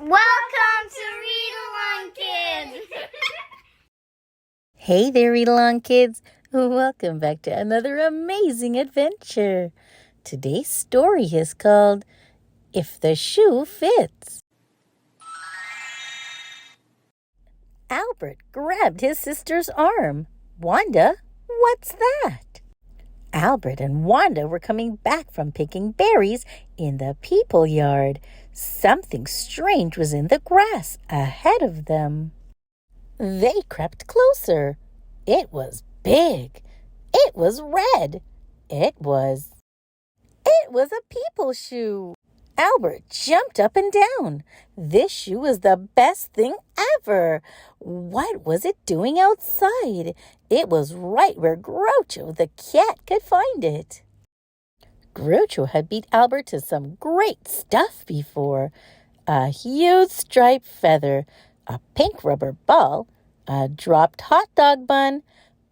Welcome to Read Along Kids! Hey there, Read Along Kids! Welcome back to another amazing adventure. Today's story is called If the Shoe Fits. Albert grabbed his sister's arm. Wanda, what's that? Albert and Wanda were coming back from picking berries in the people yard. Something strange was in the grass ahead of them. They crept closer. It was big. It was red. It was a people shoe. Albert jumped up and down. This shoe was the best thing ever. What was it doing outside? It was right where Groucho the cat could find it. Groucho had beat Albert to some great stuff before. A huge striped feather, a pink rubber ball, a dropped hot dog bun,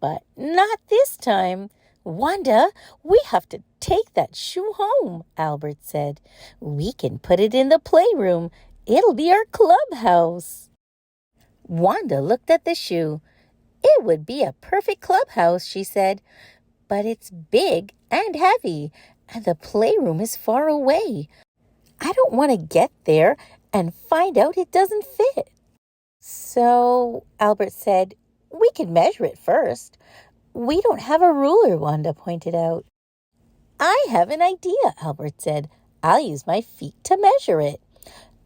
but not this time. Wanda, we have to take that shoe home, Albert said. We can put it in the playroom. It'll be our clubhouse. Wanda looked at the shoe. It would be a perfect clubhouse, she said, but it's big and heavy, and the playroom is far away. I don't want to get there and find out it doesn't fit. So, Albert said, we can measure it first. We don't have a ruler, Wanda pointed out. I have an idea, Albert said. I'll use my feet to measure it.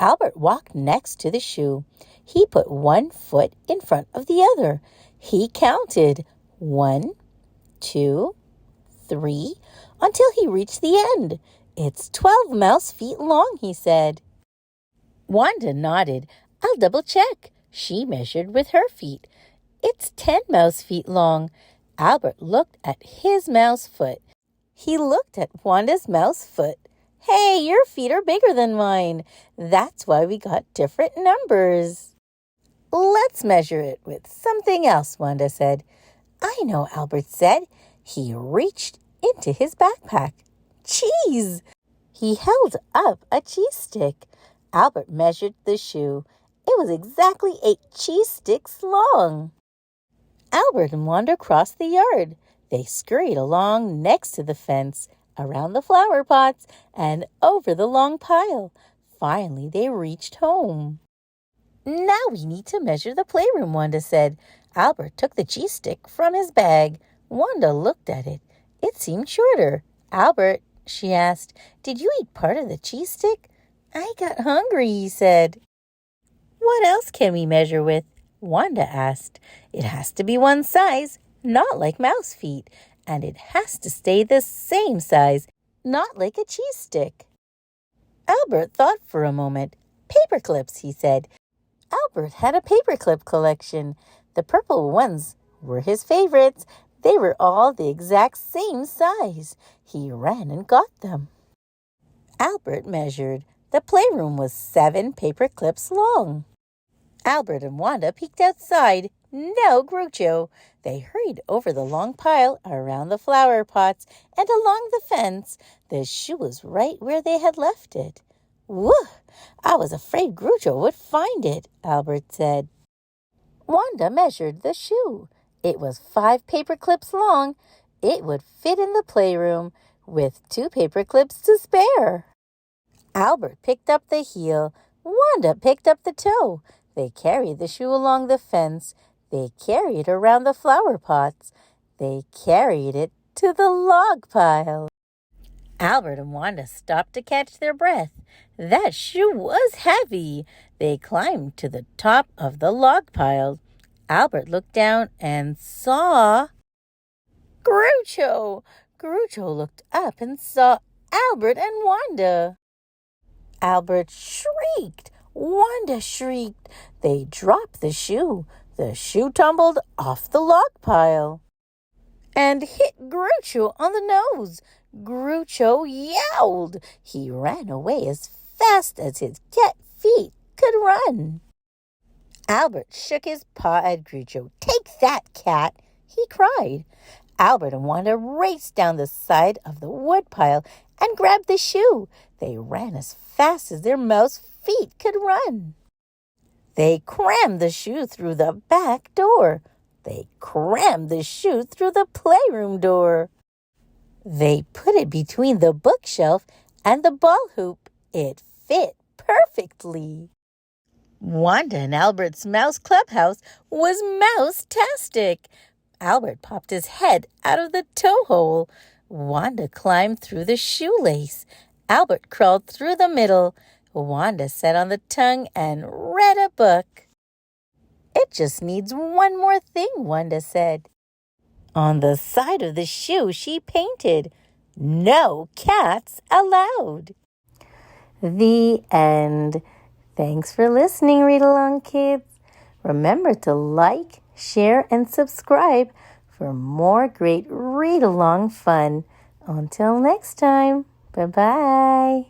Albert walked next to the shoe. He put one foot in front of the other. He counted 1, 2, 3, until he reached the end. It's 12 mouse feet long, he said. Wanda nodded. I'll double check. She measured with her feet. It's 10 mouse feet long. Albert looked at his mouse foot. He looked at Wanda's mouse foot. Hey, your feet are bigger than mine. That's why we got different numbers. Let's measure it with something else, Wanda said. I know, Albert said. He reached into his backpack. Cheese! He held up a cheese stick. Albert measured the shoe. It was exactly 8 cheese sticks long. Albert and Wanda crossed the yard. They scurried along next to the fence, around the flower pots, and over the long pile. Finally, they reached home. Now we need to measure the playroom, Wanda said. Albert took the cheese stick from his bag. Wanda looked at it. It seemed shorter. Albert, she asked, did you eat part of the cheese stick? I got hungry, he said. What else can we measure with? Wanda asked. It has to be one size, not like mouse feet, and it has to stay the same size, not like a cheese stick. Albert thought for a moment. Paper clips, he said. Albert had a paperclip collection. The purple ones were his favorites. They were all the exact same size. He ran and got them. Albert measured. The playroom was 7 paper clips long. Albert and Wanda peeked outside. No Groucho. They hurried over the long pile, around the flower pots, and along the fence. The shoe was right where they had left it. Whew! I was afraid Groucho would find it, Albert said. Wanda measured the shoe. It was 5 paper clips long. It would fit in the playroom with 2 paper clips to spare. Albert picked up the heel. Wanda picked up the toe. They carried the shoe along the fence. They carried it around the flower pots. They carried it to the log pile. Albert and Wanda stopped to catch their breath. That shoe was heavy. They climbed to the top of the log pile. Albert looked down and saw Groucho. Groucho looked up and saw Albert and Wanda. Albert shrieked. Wanda shrieked. They dropped the shoe. The shoe tumbled off the log pile and hit Groucho on the nose. Groucho yowled. He ran away as fast as his cat feet could run. Albert shook his paw at Groucho. Take that, cat, he cried. Albert and Wanda raced down the side of the woodpile and grabbed the shoe. They ran as fast as their mouths feet could run. They crammed the shoe through the back door. They crammed the shoe through the playroom door. They put it between the bookshelf and the ball hoop. It fit perfectly. Wanda and Albert's mouse clubhouse was mouse-tastic. Albert popped his head out of the toe hole. Wanda climbed through the shoelace. Albert crawled through the middle. Wanda sat on the tongue and read a book. It just needs one more thing, Wanda said. On the side of the shoe, she painted, "No cats allowed." The end. Thanks for listening, Read Along Kids. Remember to like, share, and subscribe for more great read-along fun. Until next time, bye-bye.